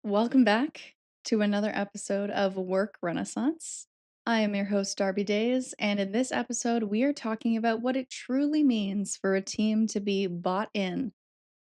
Welcome back to another episode of Work Renaissance. I am your host, Darby Days, and in this episode, we are talking about what it truly means for a team to be bought in,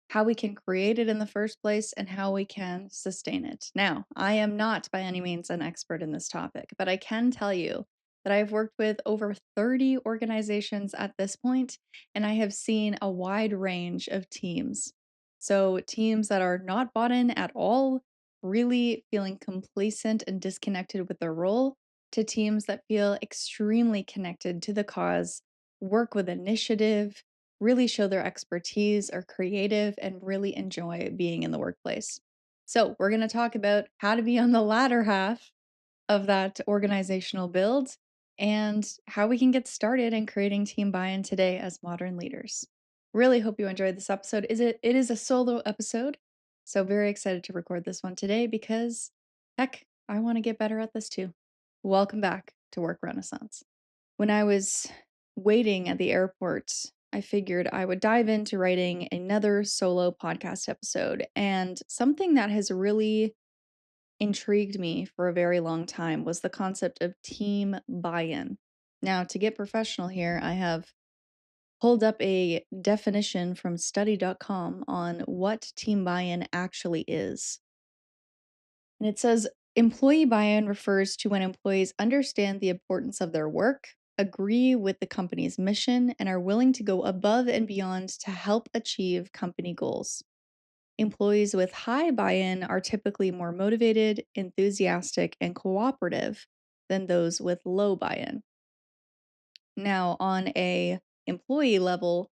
how we can create it in the first place, and how we can sustain it. Now, I am not by any means an expert in this topic, but I can tell you that I've worked with over 30 organizations at this point, and I have seen a wide range of teams. So, teams that are not bought in at all, really feeling complacent and disconnected with their role, to teams that feel extremely connected to the cause, work with initiative, really show their expertise, are creative, and really enjoy being in the workplace. So, we're going to talk about how to be on the latter half of that organizational build and how we can get started in creating team buy-in today as modern leaders. Really hope you enjoyed this episode. It is a solo episode, so very excited to record this one today because heck, I want to get better at this too. Welcome back to Work Renaissance. When I was waiting at the airport, I figured I would dive into writing another solo podcast episode. And something that has really intrigued me for a very long time was the concept of team buy-in. Now, to get professional here, I have pulled up a definition from study.com on what team buy-in actually is. And it says employee buy in refers to when employees understand the importance of their work, agree with the company's mission, and are willing to go above and beyond to help achieve company goals. Employees with high buy in are typically more motivated, enthusiastic, and cooperative than those with low buy in. Now, on a employee level,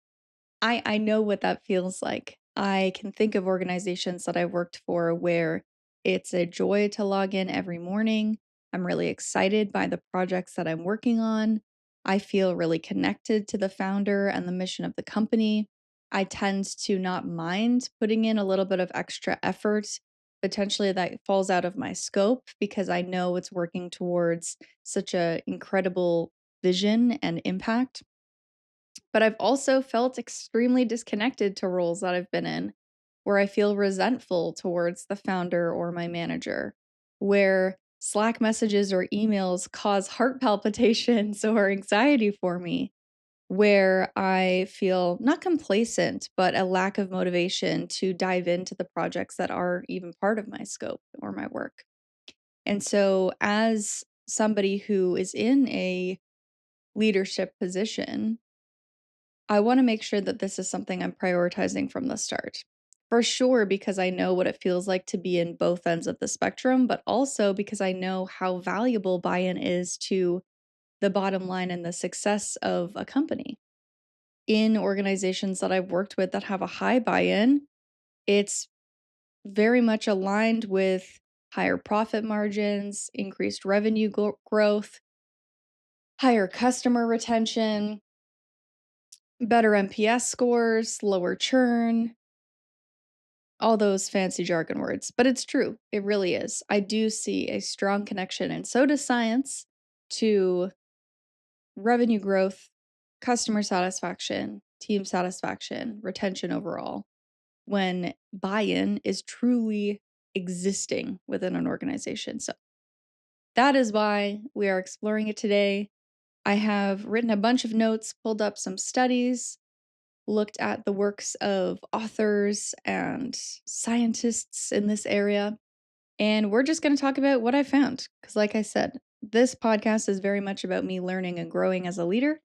I know what that feels like. I can think of organizations that I've worked for where it's a joy to log in every morning. I'm really excited by the projects that I'm working on. I feel really connected to the founder and the mission of the company. I tend to not mind putting in a little bit of extra effort, potentially that falls out of my scope because I know it's working towards such a incredible vision and impact. But I've also felt extremely disconnected to roles that I've been in where I feel resentful towards the founder or my manager, where Slack messages or emails cause heart palpitations or anxiety for me, where I feel not complacent, but a lack of motivation to dive into the projects that are even part of my scope or my work. And so, as somebody who is in a leadership position, I want to make sure that this is something I'm prioritizing from the start. For sure, because I know what it feels like to be in both ends of the spectrum, but also because I know how valuable buy in is to the bottom line and the success of a company. In organizations that I've worked with that have a high buy in, it's very much aligned with higher profit margins, increased revenue growth, higher customer retention, better NPS scores, lower churn, all those fancy jargon words, but it's true. It really is. I do see a strong connection, and so does science, to revenue growth, customer satisfaction, team satisfaction, retention overall, when buy in is truly existing within an organization. So that is why we are exploring it today. I have written a bunch of notes, pulled up some studies, looked at the works of authors and scientists in this area. And we're just going to talk about what I found. Because, like I said, this podcast is very much about me learning and growing as a leader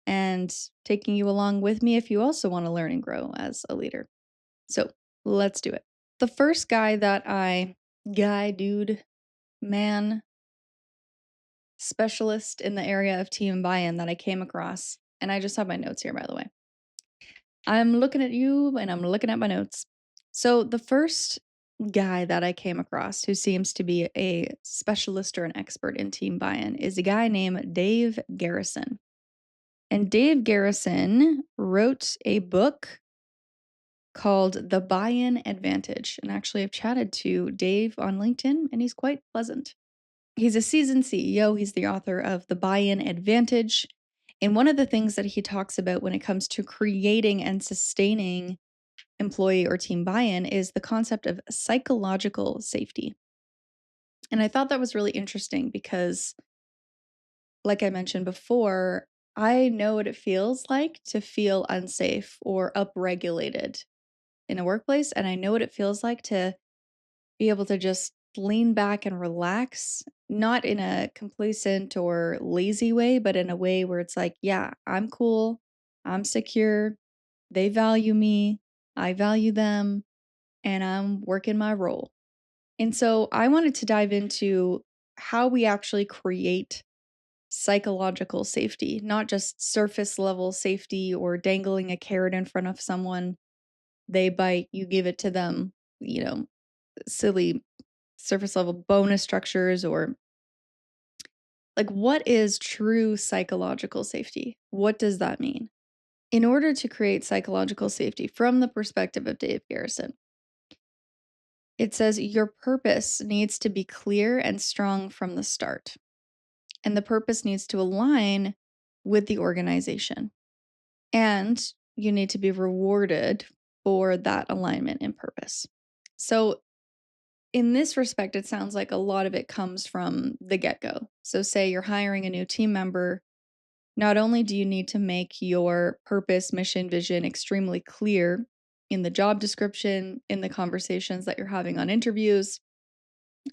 and taking you along with me if you also want to learn and grow as a leader. So let's do it. The first dude, man, specialist in the area of team buy in that I came across, and I just have my notes here, by the way. I'm looking at you and I'm looking at my notes. So, the first guy that I came across who seems to be a specialist or an expert in team buy in is a guy named Dave Garrison. And Dave Garrison wrote a book called The Buy In Advantage. And actually, I've chatted to Dave on LinkedIn and he's quite pleasant. He's a seasoned CEO. He's the author of The Buy In Advantage. And one of the things that he talks about when it comes to creating and sustaining employee or team buy-in is the concept of psychological safety. And I thought that was really interesting because, like I mentioned before, I know what it feels like to feel unsafe or upregulated in a workplace. And I know what it feels like to be able to just lean back and relax, not in a complacent or lazy way, but in a way where it's like, yeah, I'm cool, I'm secure, they value me, I value them, and I'm working my role. And so I wanted to dive into how we actually create psychological safety, not just surface level safety or dangling a carrot in front of someone. They bite, you give it to them, silly surface level bonus structures, or like, what is true psychological safety? What does that mean? In order to create psychological safety from the perspective of Dave Garrison, it says your purpose needs to be clear and strong from the start. And the purpose needs to align with the organization. And you need to be rewarded for that alignment and purpose. So, in this respect, it sounds like a lot of it comes from the get go. So, say you're hiring a new team member, not only do you need to make your purpose, mission, vision extremely clear in the job description, in the conversations that you're having on interviews,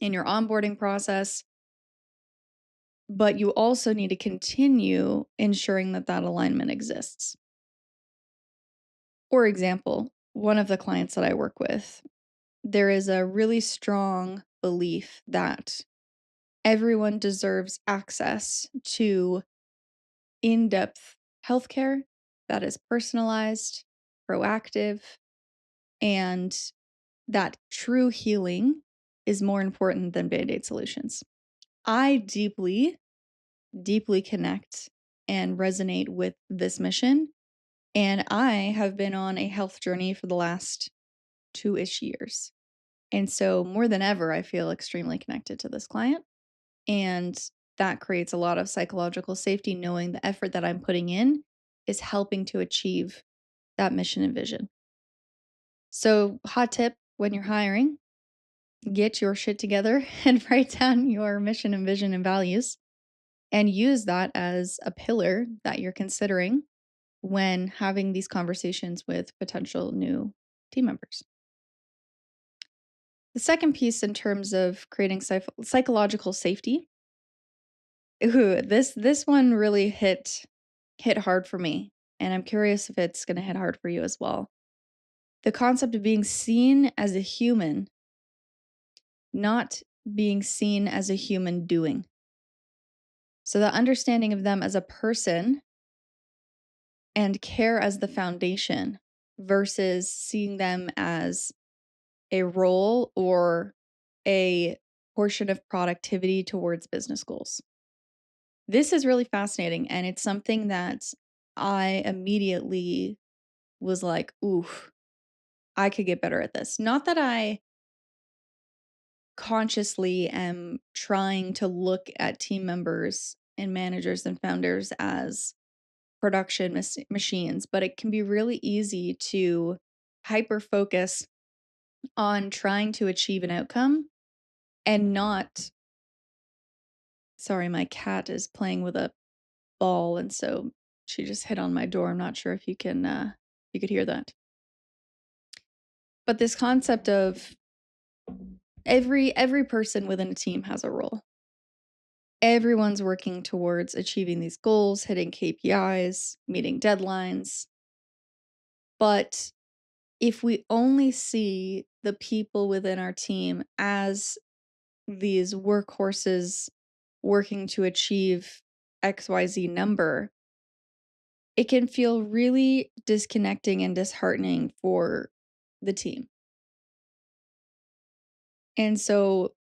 in your onboarding process, but you also need to continue ensuring that that alignment exists. For example, one of the clients that I work with, there is a really strong belief that everyone deserves access to in-depth healthcare that is personalized, proactive, and that true healing is more important than Band-Aid solutions. I deeply, deeply connect and resonate with this mission. And I have been on a health journey for the last 2-ish years. And so more than ever, I feel extremely connected to this client. And that creates a lot of psychological safety, knowing the effort that I'm putting in is helping to achieve that mission and vision. So, hot tip when you're hiring, get your shit together and write down your mission and vision and values and use that as a pillar that you're considering when having these conversations with potential new team members. The second piece in terms of creating psychological safety, this one really hit hard for me, and I'm curious if it's going to hit hard for you as well. The concept of being seen as a human, not being seen as a human doing. So the understanding of them as a person and care as the foundation versus seeing them as a role or a portion of productivity towards business goals. This is really fascinating, and it's something that I immediately was like, oof, I could get better at this. Not that I consciously am trying to look at team members and managers and founders as production machines, but it can be really easy to hyper focus on trying to achieve an outcome and not. Sorry, my cat is playing with a ball, and so she just hit on my door. I'm not sure if you could hear that. But this concept of every person within a team has a role. Everyone's working towards achieving these goals, hitting KPIs, meeting deadlines. But if we only see the people within our team as these workhorses working to achieve XYZ number, it can feel really disconnecting and disheartening for the team. And so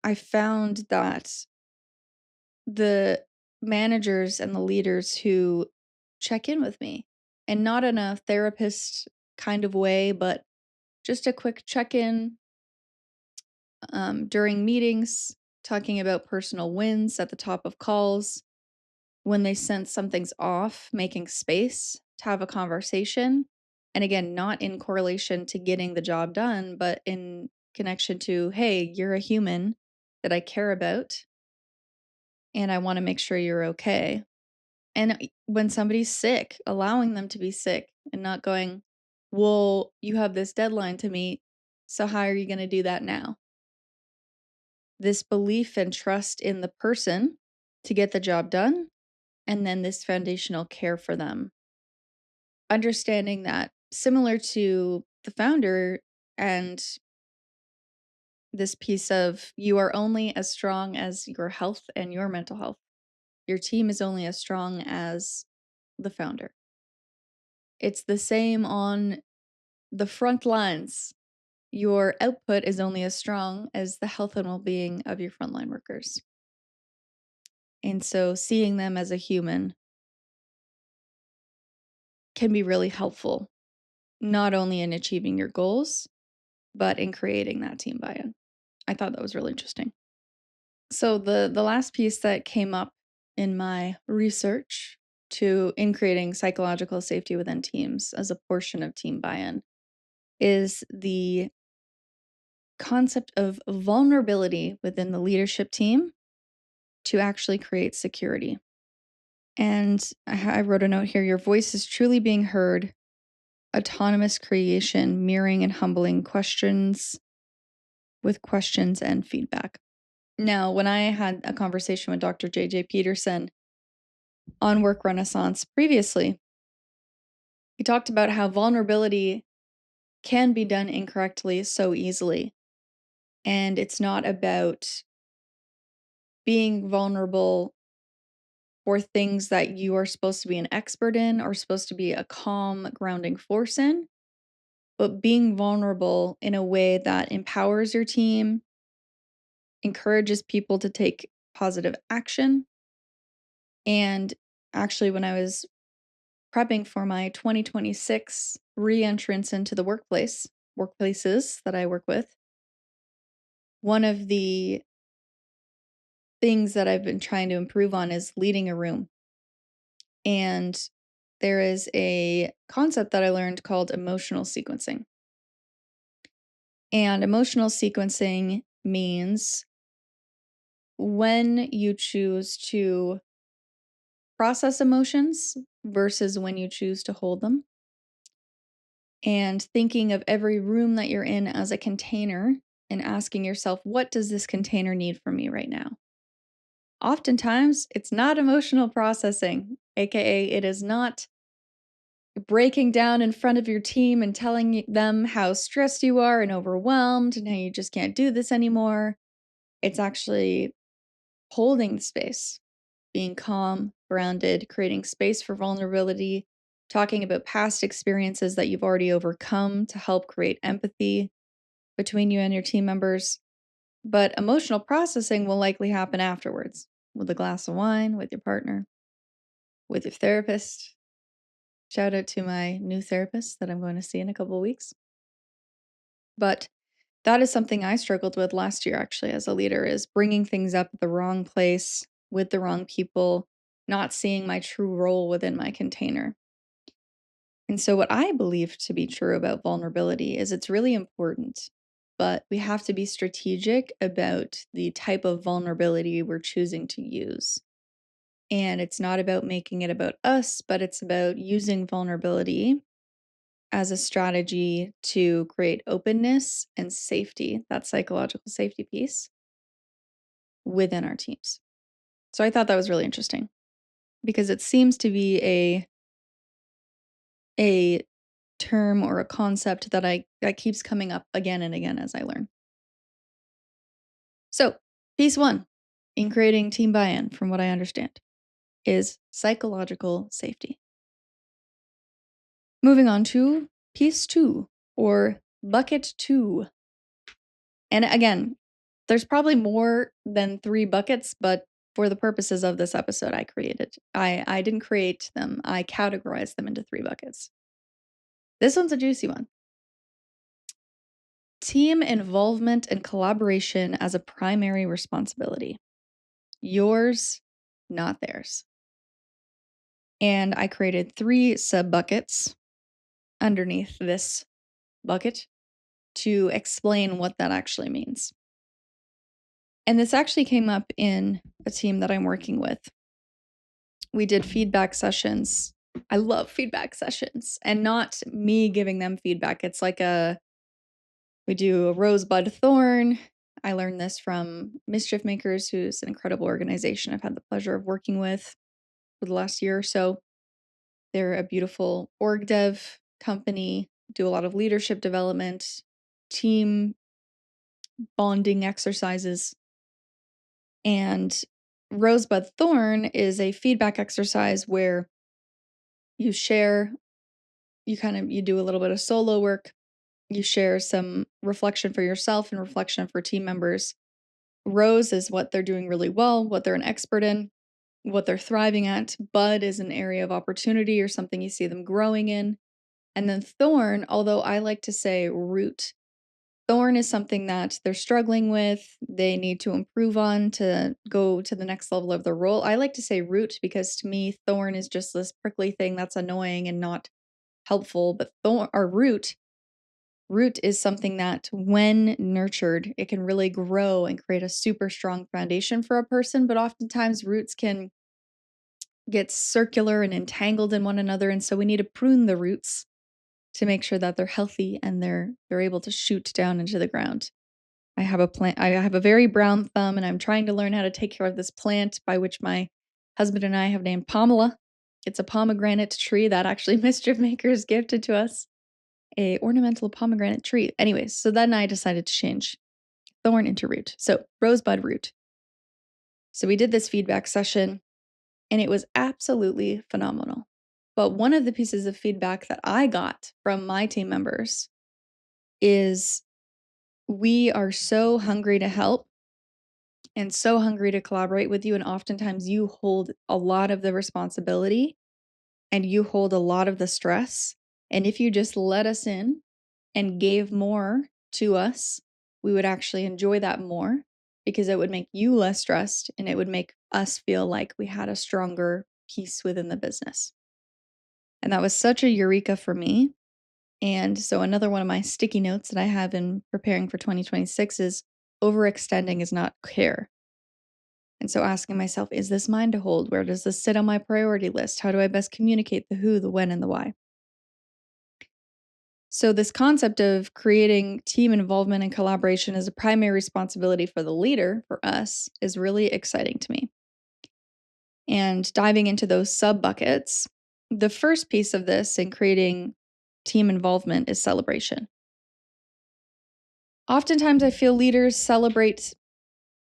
I found that the managers and the leaders who check in with me, and not in a therapist kind of way, but just a quick check in during meetings, talking about personal wins at the top of calls, when they sense something's off, making space to have a conversation, And again, not in correlation to getting the job done, but in connection to, hey, you're a human that I care about and I want to make sure you're okay. And when somebody's sick, allowing them to be sick and not going, well, you have this deadline to meet. So how are you going to do that now? This belief and trust in the person to get the job done, and then this foundational care for them. Understanding that, similar to the founder and this piece of you are only as strong as your health and your mental health. Your team is only as strong as the founder. It's the same on the front lines. Your output is only as strong as the health and well-being of your frontline workers. And so seeing them as a human can be really helpful, not only in achieving your goals, but in creating that team buy-in. I thought that was really interesting. So the last piece that came up in my research in creating psychological safety within teams as a portion of team buy-in is the concept of vulnerability within the leadership team to actually create security. And I wrote a note here, your voice is truly being heard, autonomous creation, mirroring and humbling questions with questions and feedback. Now, when I had a conversation with Dr. J.J. Peterson on Work Renaissance previously, he talked about how vulnerability can be done incorrectly so easily. And it's not about being vulnerable for things that you are supposed to be an expert in or supposed to be a calm, grounding force in, but being vulnerable in a way that empowers your team, encourages people to take positive action. And actually, when I was prepping for my 2026 re-entrance into the workplaces that I work with, one of the things that I've been trying to improve on is leading a room. And there is a concept that I learned called emotional sequencing. And emotional sequencing means when you choose to process emotions versus when you choose to hold them. And thinking of every room that you're in as a container and asking yourself, what does this container need from me right now? Oftentimes, it's not emotional processing, aka it is not breaking down in front of your team and telling them how stressed you are and overwhelmed and how you just can't do this anymore. It's actually holding the space, being calm, grounded, creating space for vulnerability, talking about past experiences that you've already overcome to help create empathy between you and your team members. But emotional processing will likely happen afterwards with a glass of wine, with your partner, with your therapist. Shout out to my new therapist that I'm going to see in a couple of weeks. But that is something I struggled with last year, actually, as a leader, is bringing things up at the wrong place with the wrong people, not seeing my true role within my container. And so what I believe to be true about vulnerability is it's really important, but we have to be strategic about the type of vulnerability we're choosing to use. And it's not about making it about us, but it's about using vulnerability as a strategy to create openness and safety, that psychological safety piece within our teams. So I thought that was really interesting because it seems to be a term or a concept that keeps coming up again and again as I learn. So, piece 1 in creating team buy-in, from what I understand, is psychological safety. Moving on to piece 2, or bucket 2. And again, there's probably more than 3 buckets, but for the purposes of this episode, I didn't create them. I categorized them into 3 buckets. This one's a juicy one. Team involvement and collaboration as a primary responsibility. Yours, not theirs. And I created 3 sub buckets underneath this bucket to explain what that actually means. And this actually came up in a team that I'm working with. We did feedback sessions. I love feedback sessions, and not me giving them feedback. It's like we do a rosebud thorn. I learned this from Mischief Makers, who's an incredible organization I've had the pleasure of working with for the last year or so. They're a beautiful org dev company, do a lot of leadership development, team bonding exercises. And Rosebud Thorn is a feedback exercise where you share, you do a little bit of solo work, you share some reflection for yourself and reflection for team members. Rose is what they're doing really well, what they're an expert in, what they're thriving at. Bud is an area of opportunity or something you see them growing in. And then Thorn, although I like to say root, Thorn is something that they're struggling with, they need to improve on to go to the next level of their role. I like to say root because to me, Thorn is just this prickly thing that's annoying and not helpful. But Thorn or root is something that when nurtured, it can really grow and create a super strong foundation for a person. But oftentimes roots can get circular and entangled in one another. And so we need to prune the roots to make sure that they're healthy and they're able to shoot down into the ground. I have a plant. I have a very brown thumb, and I'm trying to learn how to take care of this plant, by which my husband and I have named Pamela. It's a pomegranate tree that actually Mischief Makers gifted to us, a ornamental pomegranate tree. Anyways, so then I decided to change thorn into root. So rosebud root. So we did this feedback session, and it was absolutely phenomenal. But one of the pieces of feedback that I got from my team members is we are so hungry to help and so hungry to collaborate with you. And oftentimes you hold a lot of the responsibility and you hold a lot of the stress. And if you just let us in and gave more to us, we would actually enjoy that more because it would make you less stressed and it would make us feel like we had a stronger piece within the business. And that was such a eureka for me. And so another one of my sticky notes that I have in preparing for 2026 is overextending is not care. And so asking myself, is this mine to hold? Where does this sit on my priority list? How do I best communicate the who, the when, and the why? So this concept of creating team involvement and collaboration as a primary responsibility for the leader, for us, is really exciting to me. And diving into those sub buckets, the first piece of this in creating team involvement is celebration. Oftentimes I feel leaders celebrate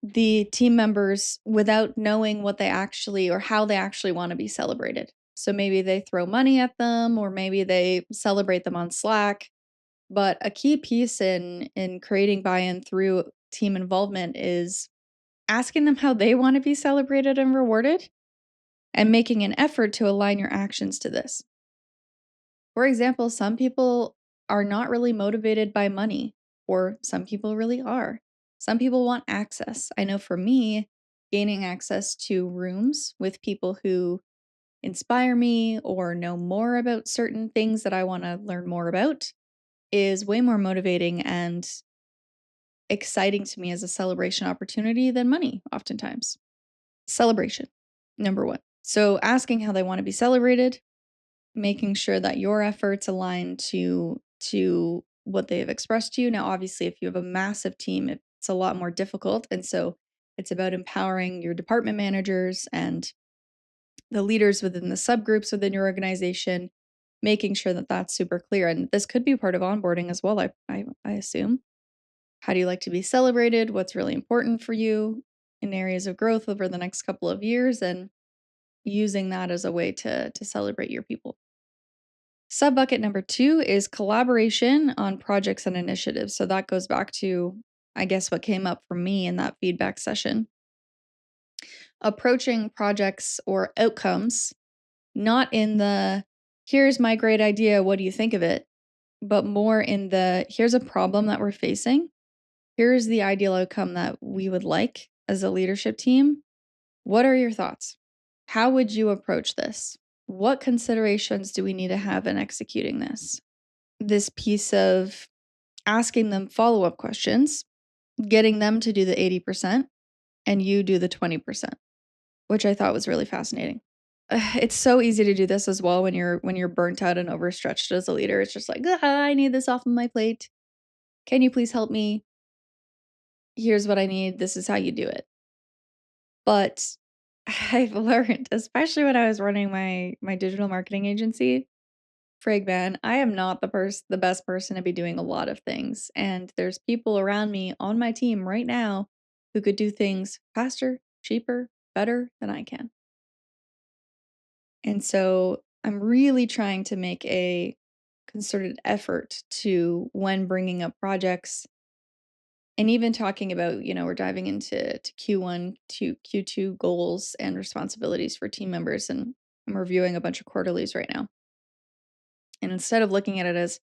the team members without knowing what they actually or how they actually want to be celebrated. So maybe they throw money at them or maybe they celebrate them on Slack. But a key piece in creating buy-in through team involvement is asking them how they want to be celebrated and rewarded and making an effort to align your actions to this. For example, some people are not really motivated by money, or some people really are. Some people want access. I know for me, gaining access to rooms with people who inspire me or know more about certain things that I want to learn more about is way more motivating and exciting to me as a celebration opportunity than money, oftentimes. Celebration, number one. So asking how they want to be celebrated, making sure that your efforts align to what they have expressed to you. Now, obviously, if you have a massive team, it's a lot more difficult. And so it's about empowering your department managers and the leaders within the subgroups within your organization, making sure that that's super clear. And this could be part of onboarding as well, I assume. How do you like to be celebrated? What's really important for you in areas of growth over the next couple of years? And using that as a way to celebrate your people. Sub bucket number 2 is collaboration on projects and initiatives. So that goes back to, I guess, what came up for me in that feedback session. Approaching projects or outcomes, not in the, here's my great idea, what do you think of it? But more in the, here's a problem that we're facing. Here's the ideal outcome that we would like as a leadership team. What are your thoughts? How would you approach this? What considerations do we need to have in executing this? this piece of asking them follow-up questions, getting them to do the 80%, and you do the 20%, which I thought was really fascinating. It's so easy to do this as well when you're burnt out and overstretched as a leader. It's just like, I need this off of my plate. Can you please help me? Here's what I need. This is how you do it." But I've learned, especially when I was running my digital marketing agency, frig man, I am not the best person to be doing a lot of things. And there's people around me on my team right now who could do things faster, cheaper, better than I can. And so I'm really trying to make a concerted effort to, when bringing up projects and even talking about, we're diving into Q1 to Q2 goals and responsibilities for team members. And I'm reviewing a bunch of quarterlies right now. And instead of looking at it as,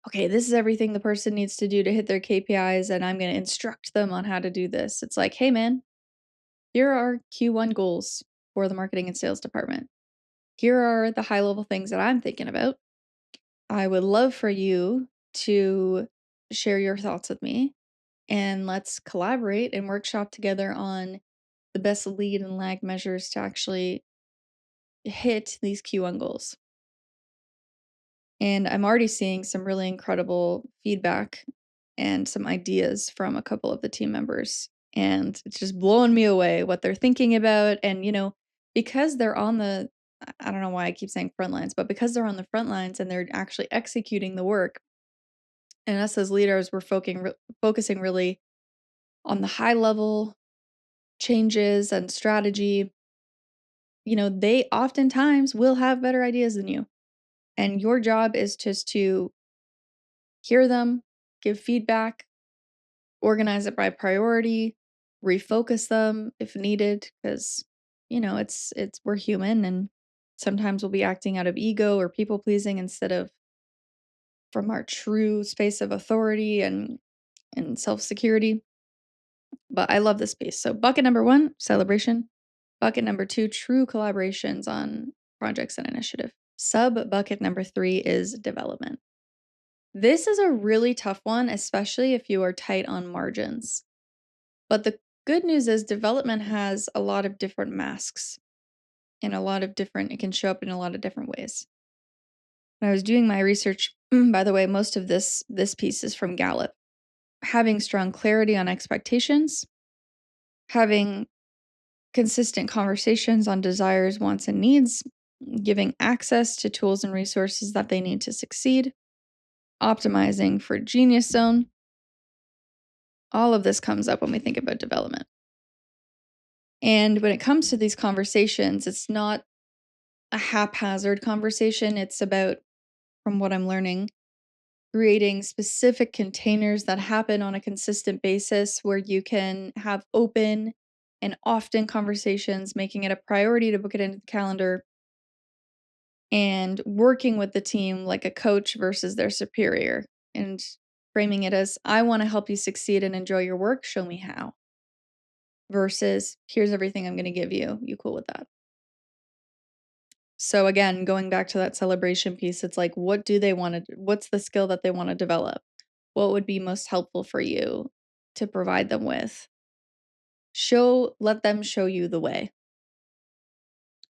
okay, this is everything the person needs to do to hit their KPIs, and I'm going to instruct them on how to do this, it's like, hey, man, here are Q1 goals for the marketing and sales department. Here are the high level things that I'm thinking about. I would love for you to share your thoughts with me, and let's collaborate and workshop together on the best lead and lag measures to actually hit these Q1 goals. And I'm already seeing some really incredible feedback and some ideas from a couple of the team members. And it's just blowing me away what they're thinking about. And, because they're on I don't know why I keep saying front lines, but because they're on the front lines and they're actually executing the work, and us as leaders, we're focusing really on the high level changes and strategy. They oftentimes will have better ideas than you. And your job is just to hear them, give feedback, organize it by priority, refocus them if needed, because it's we're human and sometimes we'll be acting out of ego or people pleasing instead of from our true space of authority and self-security. But I love this piece. So bucket number 1, celebration. Bucket number 2, true collaborations on projects and initiative. Sub bucket number 3 is development. This is a really tough one, especially if you are tight on margins. But the good news is development has a lot of different masks and it can show up in a lot of different ways. When I was doing my research, by the way, most of this piece is from Gallup. Having strong clarity on expectations, having consistent conversations on desires, wants, and needs, giving access to tools and resources that they need to succeed, optimizing for genius zone. All of this comes up when we think about development. And when it comes to these conversations, it's not a haphazard conversation. It's about, from what I'm learning, creating specific containers that happen on a consistent basis where you can have open and often conversations, making it a priority to book it into the calendar, and working with the team like a coach versus their superior, and framing it as, I want to help you succeed and enjoy your work. Show me how. Versus, here's everything I'm going to give you. You cool with that? So again, going back to that celebration piece, it's like, what do they want to, what's the skill that they want to develop? What would be most helpful for you to provide them with? Let them show you the way.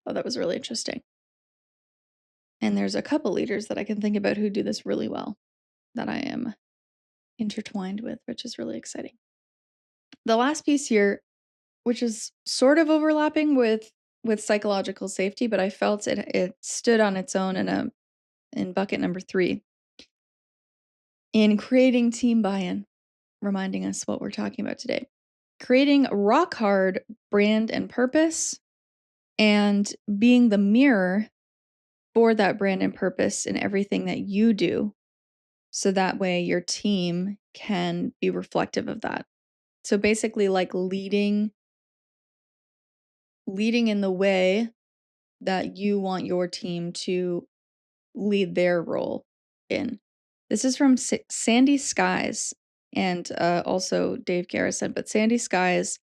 Oh, that was really interesting. And there's a couple leaders that I can think about who do this really well that I am intertwined with, which is really exciting. The last piece here, which is sort of overlapping with psychological safety, but I felt it stood on its own in bucket number 3 in creating team buy-in, reminding us what we're talking about today. Creating rock hard brand and purpose and being the mirror for that brand and purpose in everything that you do. So that way your team can be reflective of that. So basically like leading in the way that you want your team to lead their role in. This is from Sandy Skies and also Dave Garrison, but Sandy Skies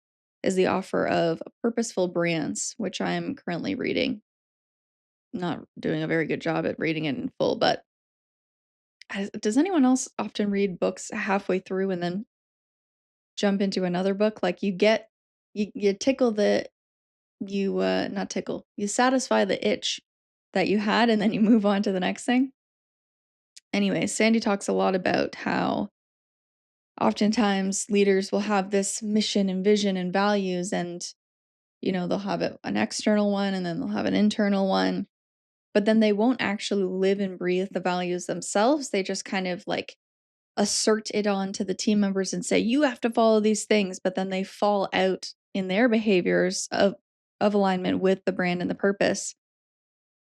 is the author of Purposeful Brands, which I'm currently reading. Not doing a very good job at reading it in full, but Does anyone else often read books halfway through and then jump into another book? Like you tickle the you not tickle. You satisfy the itch that you had and then you move on to the next thing. Anyway, Sandy talks a lot about how oftentimes leaders will have this mission and vision and values, and they'll have an external one and then they'll have an internal one, but then they won't actually live and breathe the values themselves. They just kind of like assert it on to the team members and say, you have to follow these things, but then they fall out in their behaviors of alignment with the brand and the purpose.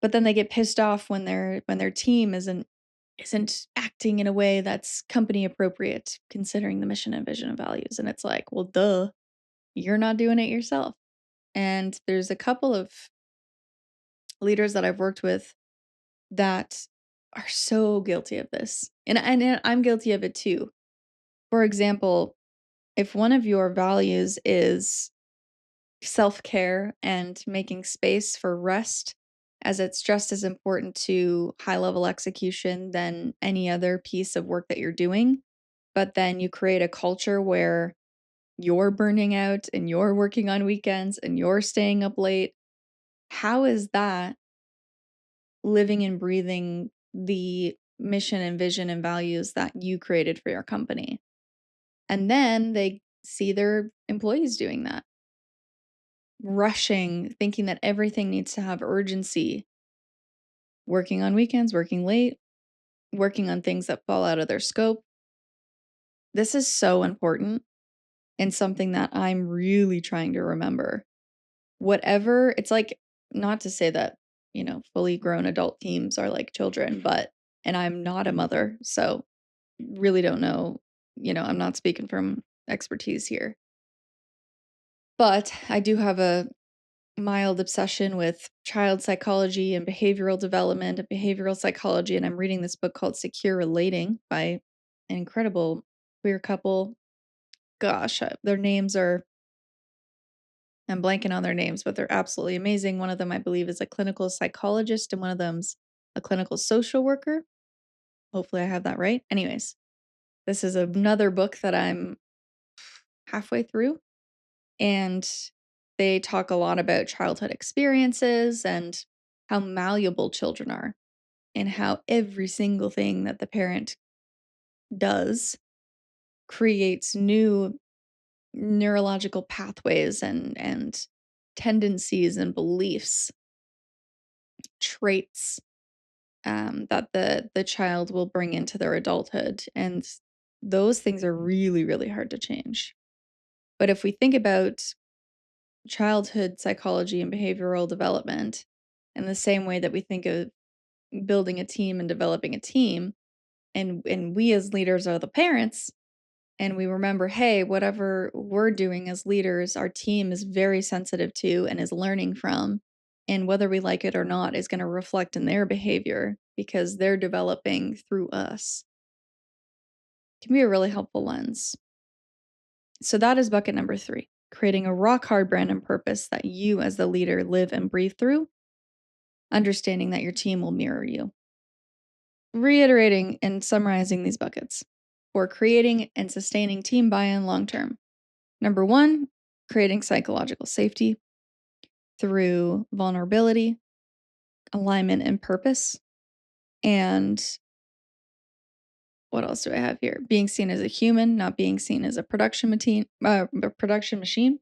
But then they get pissed off when their team isn't acting in a way that's company appropriate, considering the mission and vision and values. And it's like, well, duh, you're not doing it yourself. And there's a couple of leaders that I've worked with that are so guilty of this. And I'm guilty of it too. For example, if one of your values is self-care and making space for rest, as it's just as important to high-level execution than any other piece of work that you're doing, but then you create a culture where you're burning out and you're working on weekends and you're staying up late, how is that living and breathing the mission and vision and values that you created for your company? And then they see their employees doing that, rushing, thinking that everything needs to have urgency, working on weekends, working late, working on things that fall out of their scope. This is so important and something that I'm really trying to remember. Whatever, it's like, not to say that, fully grown adult teams are like children, and I'm not a mother, so really don't know, I'm not speaking from expertise here. But I do have a mild obsession with child psychology and behavioral development and behavioral psychology, and I'm reading this book called Secure Relating by an incredible queer couple. Gosh, their names are, I'm blanking on their names, but they're absolutely amazing. One of them, I believe, is a clinical psychologist, and one of them's a clinical social worker. Hopefully, I have that right. Anyways, this is another book that I'm halfway through, and they talk a lot about childhood experiences and how malleable children are, and how every single thing that the parent does creates new neurological pathways and tendencies and beliefs, traits, that the child will bring into their adulthood. And those things are really, really hard to change. But if we think about childhood psychology and behavioral development in the same way that we think of building a team and developing a team, and we as leaders are the parents, and we remember, hey, whatever we're doing as leaders, our team is very sensitive to and is learning from, and whether we like it or not is going to reflect in their behavior because they're developing through us. It can be a really helpful lens. So that is bucket number 3, creating a rock hard brand and purpose that you as the leader live and breathe through, understanding that your team will mirror you. Reiterating and summarizing these buckets for creating and sustaining team buy-in long term. Number 1, creating psychological safety through vulnerability, alignment, and purpose. And what else do I have here? Being seen as a human, not being seen as a production machine.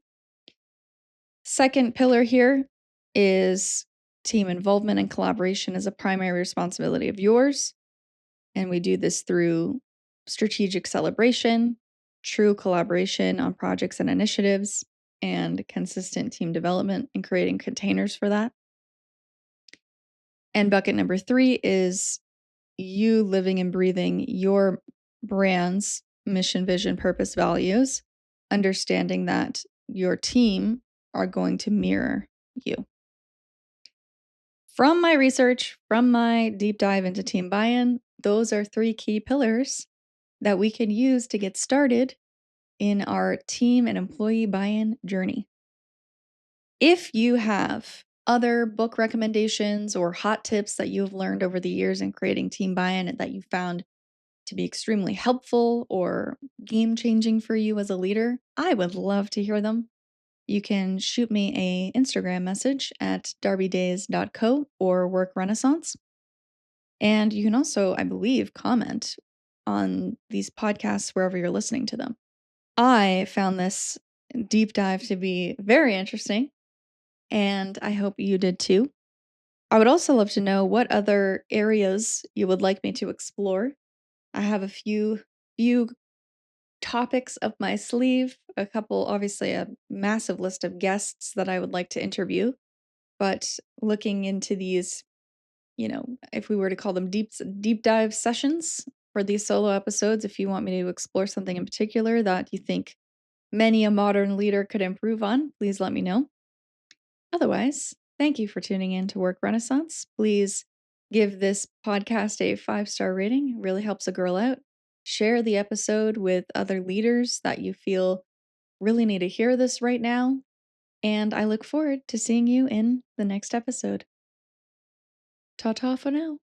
Second pillar here is team involvement and collaboration as a primary responsibility of yours. And we do this through strategic celebration, true collaboration on projects and initiatives, and consistent team development and creating containers for that. And bucket number 3 is you living and breathing your brand's mission, vision, purpose, values, understanding that your team are going to mirror you. From my research, from my deep dive into team buy-in, those are 3 key pillars that we can use to get started in our team and employee buy-in journey. If you have other book recommendations or hot tips that you've learned over the years in creating team buy-in that you found to be extremely helpful or game changing for you as a leader, I would love to hear them. You can shoot me a Instagram message at darbydays.co or work renaissance. And you can also, I believe, comment on these podcasts wherever you're listening to them. I found this deep dive to be very interesting, and I hope you did too. I would also love to know what other areas you would like me to explore. I have a few topics up my sleeve, a couple, obviously a massive list of guests that I would like to interview, but looking into these, if we were to call them deep dive sessions for these solo episodes, if you want me to explore something in particular that you think many a modern leader could improve on, please let me know. Otherwise, thank you for tuning in to Work Renaissance. Please give this podcast a 5-star rating. It really helps a girl out. Share the episode with other leaders that you feel really need to hear this right now. And I look forward to seeing you in the next episode. Ta ta for now.